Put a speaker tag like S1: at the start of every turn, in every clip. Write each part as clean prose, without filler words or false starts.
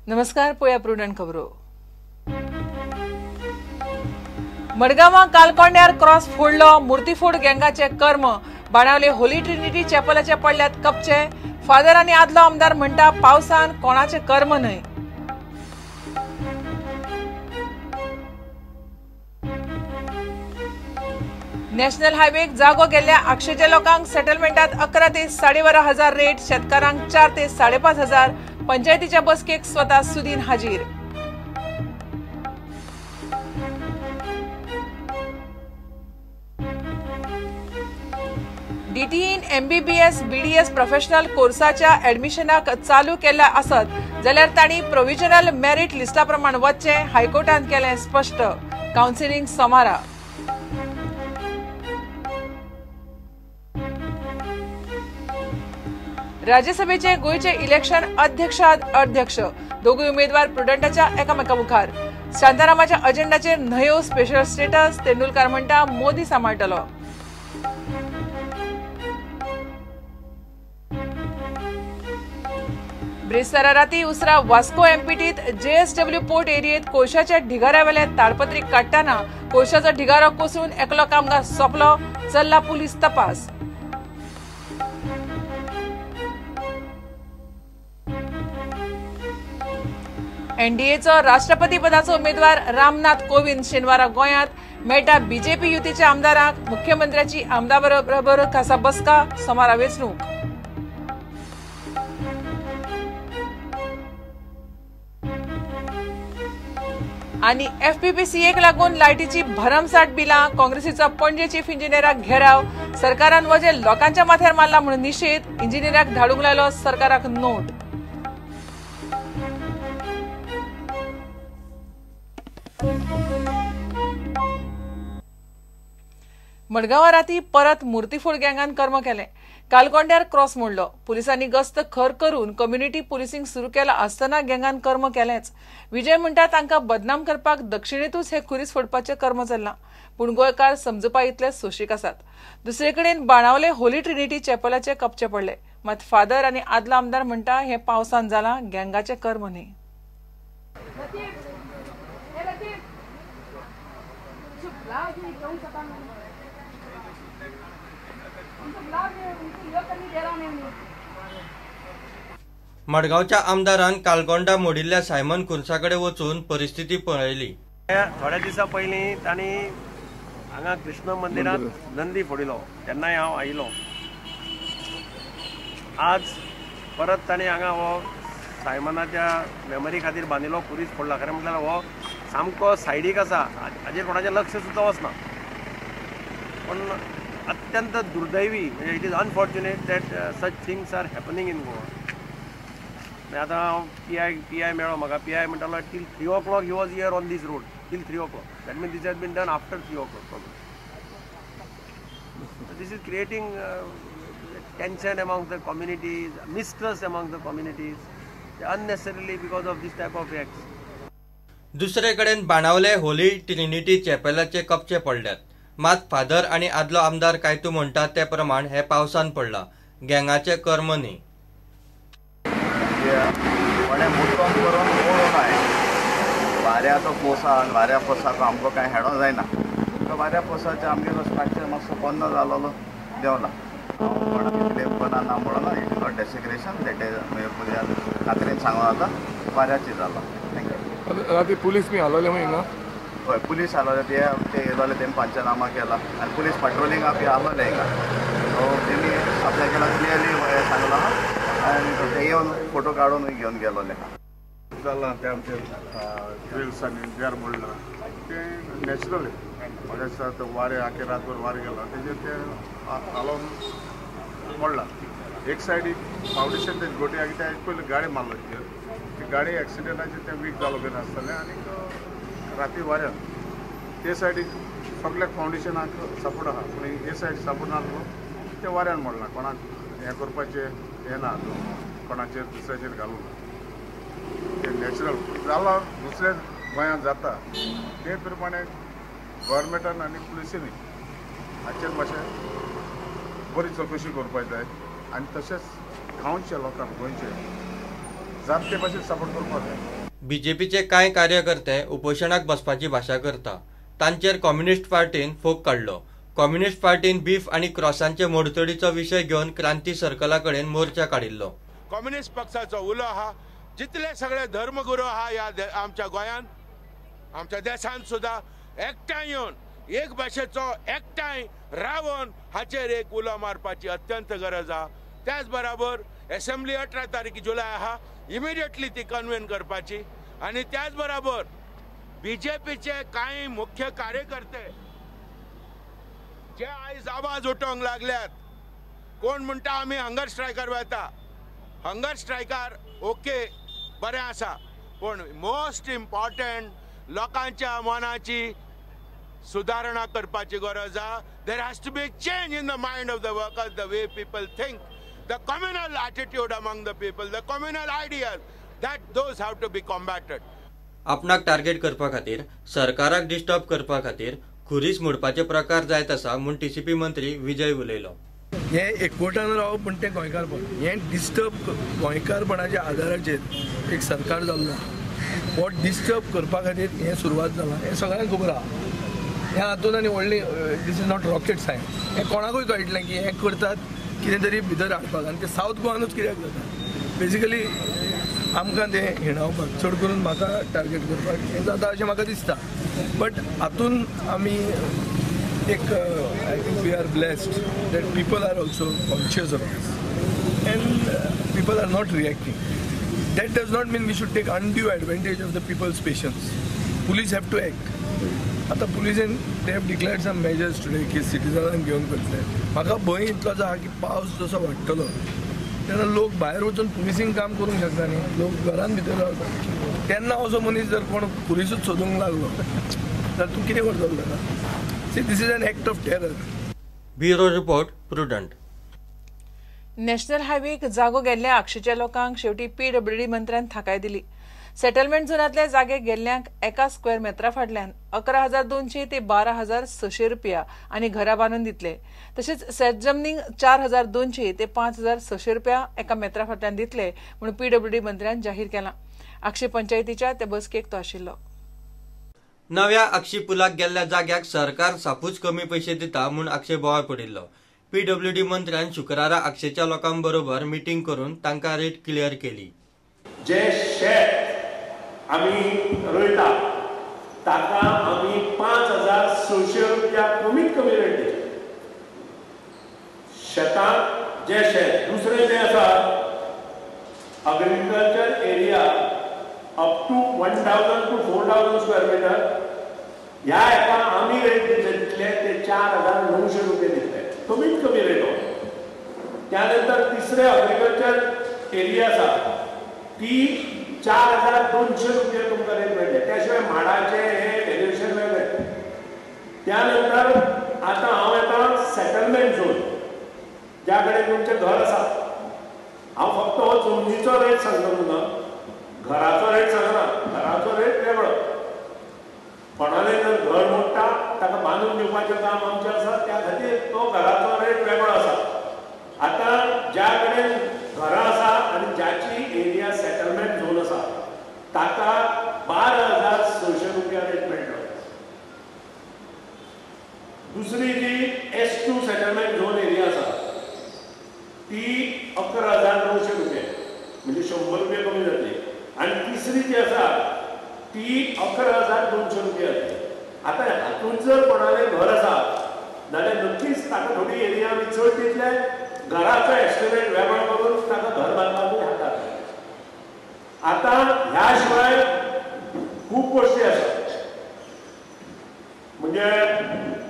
S1: नमस्कार, पळया प्रुडंट खबरो। मडगांवां कालकोंड्यार क्रॉस फोडलो, मूर्तीफोड गँगाचे कर्म। बाणावले होली ट्रिनिटी चॅपलाचे पडल्यात कपचे। फादर आनी आदलो आमदार म्हणटा पावसान कोणाचे कर्म न्हय। नॅशनल हायवेक जागो गेल्ल्या 800 लोकांक सेटलमेंटात 11 ते 12,500 रेट, शेतकारांक 4 ते 5,500। पंचायतीच्या बसकेक स्वता सुदीन हाजीर। डीटीईन MBBS BDS प्रोफेशनल कोर्साच्या ऍडमिशनाक चालू केल्या आसत जाल्यार तांणी प्रोव्हिजनल मेरिट लिस्टा प्रमाण वचचे, हायकोर्टान केलें स्पष्ट। कावन्सिलिंग सोमारा। राज्यसभेचे गोयचे इलेक्शन अध्यक्ष दोगूय उमेदवार प्रुडंटाच्या एकामेकामुखार। शांतारामाच्या अजेंडाचेर न्हयो स्पेशल स्टेटस, तेंडुलकार म्हणटा मोदी सांबाळटलो। ब्रेस्तारा राती उसरा वास्को एमपीटीत JSW पोर्ट एरियेत कोळशाच्या ढिगाऱ्यावेले ताडपत्री काडटाना कोळशाचो ढिगारो कोसळून एकलो कामगार सोंपलो, चल्ला पुलीस तपास। एनडीएचो राष्ट्रपती पदाचो उमेदवार रामनाथ कोविंद शेनवारा गोंयांत मेळटा बीजेपी युतीच्या आमदारांक। मुख्यमंत्र्याची आमदारा बरोबर खासा बसका, सोमारा वेंचणूक। आनी FPPCAक लागून लायटीची भरमसाट बिलां, काँग्रेसीचो पणजे चीफ इंजिनियराक घेराव। सरकारान वजें लोकांच्या माथ्यार मारला म्हणून निशेध, इंजिनियराक धाडूंक लायलो सरकाराक नोट। मडगांवां राती परत मूर्तीफोड गँगान कर्म केलें। कालकोंड्यार क्रॉस मोडलो। पुलिसांनी गस्त खर करून कम्युनिटी पुलिसिंग सुरू केला आसतना गँगान कर्म केलेंच। विजय म्हणटा तांकां बदनाम करपाक दक्षिणेतूच हे खुरीस फोडपाचें कर्म चल्लां, पूण गोंयकार समजुपा इतले सोशीक आसात। दुसरे कडेन बाणावले होली ट्रिनिटी चॅपलाचे कपचे पडले, मात फादर आनी आदलो आमदार म्हणटा हें पावसान जालां, गँगाचे कर्म न्हय।
S2: मडगांवच्या आमदारान कालकोंडा मोडिल्ल्या सायमन खुर्साकडे वचून परिस्थिती पळयली।
S3: थोड्या दिसा पयलीं तांणी हांगा कृष्ण मंदिरांत नंदी फोडिलो, तेन्नाय हांव आयिल्लो। आज परत तांणी हांगा हो सायमनाच्या मेमरी खातीर बांदिल्लो खुरीस फोडला। खरें म्हटल्यार हो सामको सायडीक आसा, हाजेर कोणाचें लक्ष सुद्दां वचना। पण अत्यंत दुर्दैवी, म्हणजे it is unfortunate that such things are happening in Goa. आतां हांव PI मेळ्ळो म्हाका। PI म्हणटालो till 3 o'clock he was here on this road, till 3 o'clock। That means this has been done after 3 o'clock। This is creating tension among the communities, mistrust among the communities, unnecessarily because of this type of acts.
S2: दुसरे कडेन Benaulim Holy Trinity चॅपलाचे कपचे पडल्यात, मात father आनी आदलो आमदार कायतू म्हणटा ते प्रमाण हे पावसान पडला, गँगाचे कर्म न्ही।
S4: कोणें मुद्दम करून ओळूनाय। वाऱ्याचो पोसान, वाऱ्या पोसाक आमकां कांय हेडो जायना। वाऱ्या पोसाचे आमगेलो स्ट्रक्चर मातसो बंद जालोलो देंवला। कोणाक ना म्हणून it is not desecration, that is खात्रीन सांगून आतां वाऱ्याची जाला। थँक्यू।
S5: राती पुलीस बी हालवले मग हिंगा?
S4: हय, पुलीस हालवले, ते येयलोले, तेमी पंचनामा केला आनी पुलीस पेट्रोलिंगा बी हालवले हिंगा। सो तेमी आपल्याला क्लियरली सांगला आनी ते येवन फोटो काडून घेवन गेलोले।
S5: जालां ते आमचे ड्रिल्स आनी ड्रेर मोडला, ते नॅचरल म्हाका दिसता वारे आखे रातभर वारे गेला, तेजेर ते हालोवन मोडला। एक सायडीक फावंडेशन तेजे गोटे कित्याक पयलीं गाडी मारलो तेजेर, ती गाडी एक्सिडेंटाचेर ते वीक जालो बीन आसतलें आनी राती वाऱ्यान ते सायडीक सगळ्याक फावंडेशनाक सपोर्ट आहा, पूण हे सायड सपोर्ट नासलो, ते वाऱ्यान मोडला। कोणाक हें करपाचें हें ना, कोणाचेर दुसऱ्याचेर घालूं ना, ते नॅचरल जालो। दुसऱ्या गोंयांत जाता ते प्रमाणे गव्हर्मेंटान आनी पुलिसांनी हाचेर मातशें बरी चवकशी करपाक जाय आनी तशेंच गांवच्या लोकांक गोंयचे जात ते भाशेन सपोर्ट करपाक जाय.
S2: बीजेपीचे कांय कार्यकर्ते उपोशणाक बसपाची भाशा करता. तांचेर कम्युनिस्ट पार्टीन फोग काडलो. कम्युनिस्ट पार्टीन बीफ आणि क्रॉसांचे मोडतडीचो विशय घेवन क्रांती सर्कला कडेन मोर्चा काडिल्लो.
S6: कम्युनिस्ट पक्षाचो उलो आहा, जितले सगळे धर्मगुरू आहा ह्या आमच्या गोंयांत, आमच्या देशांत सुद्धा एकठांय येवन एक भाशेचो एकठांय रावन हाचेर एक उलो मारपाची अत्यंत गरज आहा. त्याच बरोबर असेंब्ली 18 तारीख जुलय आहा, इमिडिएटली ती कन्व्हेन करपाची. आणि त्याच बरोबर बीजेपीचे कांय मुख्य कार्यकर्ते जे आयज आवाज उठोवंक लागल्यात, कोण म्हणटा आमी हंगर स्ट्रायकार वता. हंगर स्ट्रायकार ओके बरें आसा, पण मोस्ट इम्पॉर्टंट लोकांच्या मनाची सुधारणा करपाची गरज आहा. There has to be change in the mind of the workers, the way people think, the communal attitude among the people, the communal ideas, that those have to be combated.
S2: आपणाक target करपा खातीर, सरकाराक disturb करपा खातीर खुरीस मोडपाचे प्रकार जायत आसा म्हूण टीसीपी मंत्री विजय उलयलो.
S7: हे एकवटान रावप पण ते गोंयकारपण, हे डिस्टर्ब गोंयकारपणाच्या आदाराचेर एक सरकार जाल्लो. हो डिस्टर्ब करपा खातीर हे सुरवात जाला, हे सगळ्यांक खबर आहा. ह्या हातूंत आनी व्हडली this is not rocket science. हे कोणाकूय कळटलें की हे करतात कितें तरी भितर हाडपाक, आनी ते सावथ गोवानूच कित्याक जाता. बेसिकली आमकां ते हिणावपाक, चड करून म्हाका टार्गेट करपाक हें जाता अशें म्हाका दिसता. बट हातूंत आमी एक I think we are blessed that people are also conscious of this and people are not reacting. That does not mean we should take undue advantage of the people's patience. Police have to act. आतां पुलिसेन they have declared some measures today की सिटीजनांक घेवन करतले. म्हाका भंय इतलोच आहा की पावस जसो वाडटलो तेन्ना लोक भायर वचून पुलिसींग काम करूंक शकता न्ही, लोक घरान भितर रावता. तेन्ना असो मनीस जर कोण पुलिसूच सोदूंक लागलो जाल्यार तूं कितें करतलो ताका? See, this is an act of terror.
S2: Bureau report, prudent.
S1: National हायवेक जागो गेल्ल्या 800 लोकांक शेवटी पीडब्ल्यूडी मंत्र्यान थाकाय दिली. सेटलमेंट झोनांतले जागे गेल्ल्यांक एका स्क्वेअर मेत्रा फाटल्यान 11,200 ते 12,600 रुपया आनी घरा बांदून दितले. तशेंच शेत जमनीक 4,200 ते 5,600 रुपया एका मेत्रा फाटल्यान दितले म्हूण पीडब्ल्यूडी मंत्र्यान जाहीर केलां. आक्षी पंचायतीच्या ते बसकेक तो आशिल्लो.
S2: नव्या आक्षी पुलाक गेल्ल्या जाग्याक सरकार सापूच कमी पैसे दिता म्हूण आक्षेप बोवाळ पडिल्लो. पीडब्ल्यूडी मंत्र्यान शुक्रारा आक्षेच्या लोकांबरोबर मिटींग करून तांकां रेट क्लियर केली.
S8: जे शेत आमी रोयता ताका आमी 5,600 रुपया कमीत कमी रेट दिता. शेतांत जे शेत दुसरें जें आसा agriculture area up to 1,000 to 4,000 square metre ह्या एका आमी रेट दितले ते 4,900 रुपये दितले, कमीत कमी रेट हो. त्यानंतर तिसरे अग्रिकल्चर एरिया आसा ती 4,200 रुपये तुमकां रेट मेळटले. त्याशिवाय माडाचे हे व्हॅल्युएशन वेगळे. त्यानंतर आतां हांव येता सेटलमेंट झोन, ज्या कडेन तुमचें घर आसा. हांव फक्त हो जमनीचो रेट सांगता तुमकां, घराचो रेट सांगना. घराचो रेट वेगळो. कोणाले जर घर मोडटा ताका बांदून दिवपाचें काम आमचें आसा, त्या खातीर तो घराचो रेट वेगळो आसा. आतां ज्या कडेन घरां आसा आनी ज्याची एरिया सेटलमेंट झोन आसा ताका 12,600 रुपया रेट मेळटलो. दुसरी जी S2 सेटलमेंट झोन एरिया आसा ती 11,900 रुपये, म्हणजे 100 रुपये कमी जातली. आणि तिसरी जी आसा ती 11,200 रुपया जातली. आतां हातूंत जर कोणालें घर आसा जाल्यार नक्कीच ताका थोडी एरिया आमी चड दितले. घराचो एस्टिमेट वेगळो करून ताका घर बांदपाकूय हातात. आतां ह्या शिवाय खूब गोश्टी आसात. म्हणजे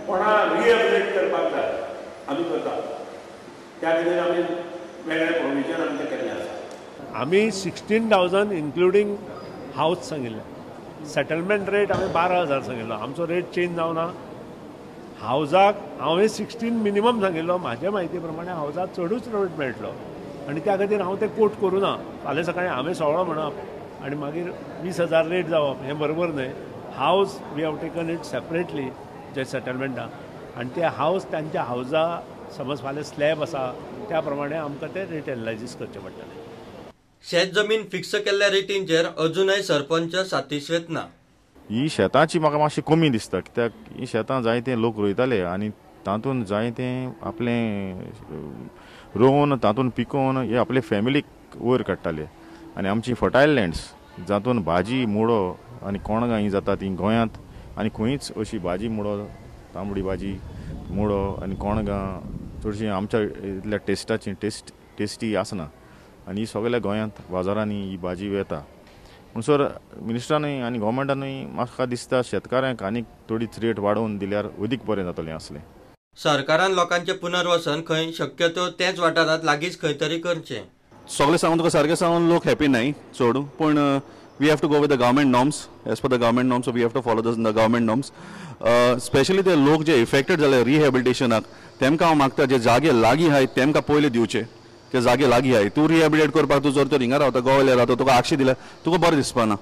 S8: कोणा रिएबलेट करपाक जाय आमी करता, त्या खातीर आमी वेगळे प्रोविजन आमचे केल्ले आसा.
S9: आमी 16,000 इन्क्लुडींग हाऊस सांगिल्ले. सेटलमेंट रेट आमी 12,000 सांगिल्लो. आमचो रेट चेंज जावना. हावजाक हांवें 16 मिनिमम सांगिल्लो. म्हाज्या म्हायती प्रमाणे हावजाक चडूच रेट मेळटलो आनी त्या खातीर हांव तें कोट करूना. फाल्यां सकाळीं हांवें 16 म्हणप आनी मागीर 20,000 रेट जावप हें बरोबर न्हय. हावज we have taken it separately जे सेटलमेंटाक आनी ते हावज तांच्या हावजा समज फाल्यां स्लॅब आसा त्या प्रमाणे आमकां ते रेट एनालायसीस करचे पडटले.
S2: शेत जमीन फिक्स केल्ल्या रेटींचेर अजूनय सरपंच सातिस्वेत ना.
S10: ही शेताची म्हाका मातशी कमी दिसता, कित्याक ही शेतां जायते लोक रोयताले आनी तातूंत जायते आपलें रोवन तातूंत पिकोवन हे आपले फॅमिलीक वयर काडटाले. आनी आमची फर्टायल लँड्स जातून भाजी मुळो आनी कोणगां ही जाता ती गोंयांत आनी खंयच अशी भाजी मुळो तांबडी भाजी मुळो आनी कोणगां चडशी आमच्या इतल्या टेस्टी आसना आनी ही सगळ्या गोंयांत बाजारांनी ही भाजी वेता. म्हणसर मिनिस्टरानूय आनी गोवोरमेंटानूय म्हाका दिसता शेतकाऱ्यांक आनीक थोडीच रेट वाडोवन दिल्यार अदीक बरें जातलें आसलें.
S2: सरकारान लोकांचें पुनर्वसन खंय शक्यतो तेच वाठारांत लागींच खंय तरी करचें.
S11: सगळें सांगून तुका सारकें सांगून लोक हॅपी नाय चड, पूण we have to go with the government norms. As per the government norms we have to follow the government norms. Specially ते लोक जे इफेक्टेड जाले रिहॅबिलिटेशनाक तेमकां हांव मागता जे जागे लागीं आहाय तेमकां पयलीं दिवचे. ते जागे लागीं आहाय. तूं रिहॅबिलिटेट करपाक तूं जर तर हिंगा रावता गोवाल्यार रावता तुका 800 दिल्यार तुका बरें दिसपाना.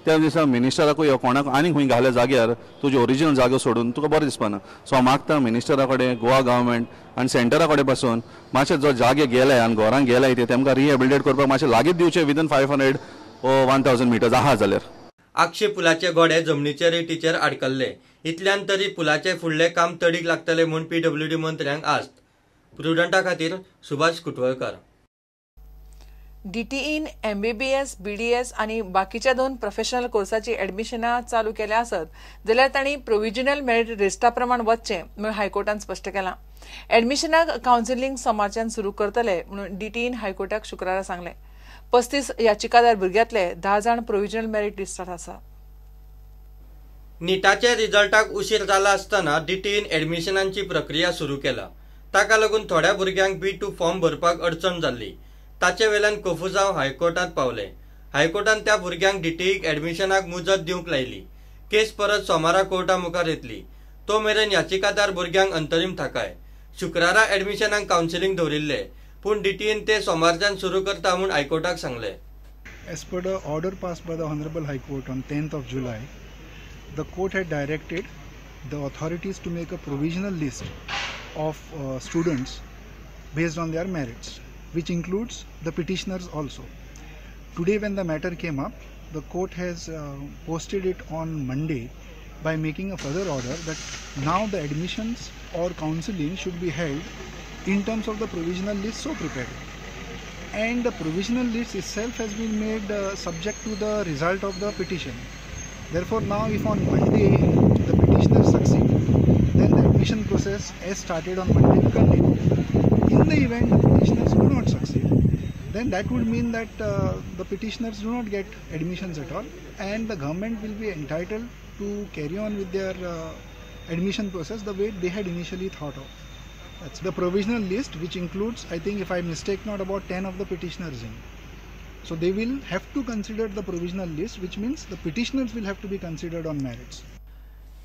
S11: त्या दिसा मिनिस्टराकूय या कोणाक आनी खंय घाल्या जाग्यार तुजे ओरिजिनल जागो सोडून तुका बरें दिसपाना. सो हांव मागता मिनिस्टरा कडेन गोवा गव्हर्मेंट आनी सेंटरा कडेन पासून मातशे जो जागे गेले आनी घरांक गेले ते तेमकां रिहॅबिलिटेट करपाक मातशे लागींच दिवचे विदन 500 or 1000 मिटर्स आहा जाल्यार.
S2: आक्षे पुलाचे गोडे जमनीचे रेटीचेर आडकल्ले. इतल्यान तरी पुलाचे फुडले काम तडीक लागतले म्हूण PWD मंत्र्यांक आस्त. प्रुडंटा खातीर सुभाष कुटवळकर.
S1: DTEन MBBS, BDS आनी बाकीच्या 2 प्रोफेशनल कोर्साची ऍडमिशनां चालू केल्या आसत जाल्यार तांणी प्रोव्हिजनल मेरिट लिस्टा प्रमाण वचचें म्हूण हायकोर्टान स्पश्ट केलां. ऍडमिशनाक कावन्सिलिंग सोमारच्यान सुरू करतले म्हणून DTEन हायकोर्टाक शुक्रारा सांगलें. 35 याचिकादार भुरग्यांतले 10 जाण प्रोव्हिजनल मेरिट लिस्टांत आसा.
S2: नीटाच्या रिजल्टाक उशीर जाला आसतना DTEन ऍडमिशनांची प्रक्रिया सुरू केला. ताका लागून थोड्या भुरग्यांक B2 फॉर्म भरपाक अडचण जाल्ली. ताचे वेल्यान कोफुजांव हायकोर्टांत पावले. हायकोर्टान त्या भुरग्यांक DTEक ऍडमिशनाक मुजत दिवंक लायली. केस परत सोमारा कोर्टा मुखार येतली. तो मेरेन याचिकादार भुरग्यांक अंतरीम थाकाय. शुक्रारा ऍडमिशनाक कावन्सिलिंग दवरिल्ले, पूण DTEन ते सोमारच्यान सुरू करता म्हूण हायकोर्टाक सांगले.
S12: As per the order passed by the Honorable High Court on 10th of July, the court had directed the authorities to make a provisional list of students based on their merits, which includes the petitioners also. Today when the matter came up, the court has posted it on Monday by making a further order that now the admissions or counselling should be held in terms of the provisional list so prepared. And the provisional list itself has been made subject to the result of the petition. Therefore now if on Monday the petitioners succeed, then the admission process as started on Monday will continue. In the event the petitioners do not succeed, then that would mean that the petitioners do not get admissions at all, and the government will be entitled to carry on with their admission process the way they had initially thought of. That's the provisional list, which includes, I think if I mistake not, about 10 of the petitioners in. So they will have to consider the provisional list, which means the petitioners will have to be considered on merits.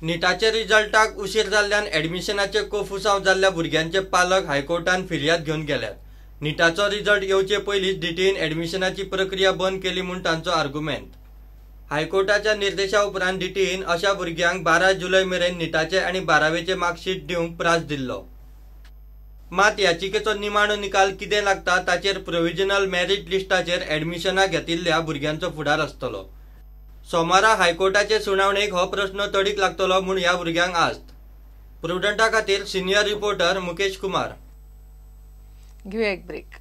S2: नीटाचे रिजल्टाक उशीर जाल्ल्यान ऍडमिशनाचे कोफुसांव जाल्ल्या भुरग्यांचे पालक हायकोर्टान फिर्याद घेवन गेल्यात. नीटाचो result येवचे पयलींच DTEन ऍडमिशनाची प्रक्रिया बंद केली म्हूण तांचो आर्ग्युमेंट. हायकोर्टाच्या निर्देशा उपरांत DTEन अशा भुरग्यांक 12 जुलय मेरेन नीटाचे आनी 12वेचे मार्कशीट दिवंक प्रास दिल्लो. मात याचिकेचो निमाणो निकाल कितें लागता ताचेर प्रोव्हिजनल मेरिट लिस्टाचेर ऍडमिशनाक घेतिल्ल्या भुरग्यांचो फुडार आसतलो. सोमारा हायकोर्टाचे सुनावणेक हो प्रश्न तडीक लागतलो म्हूण ह्या भुरग्यांक आस्त. प्रुडंटा खातीर सिनियर रिपोर्टर मुकेश कुमार.
S1: घेऊया एक ब्रेक.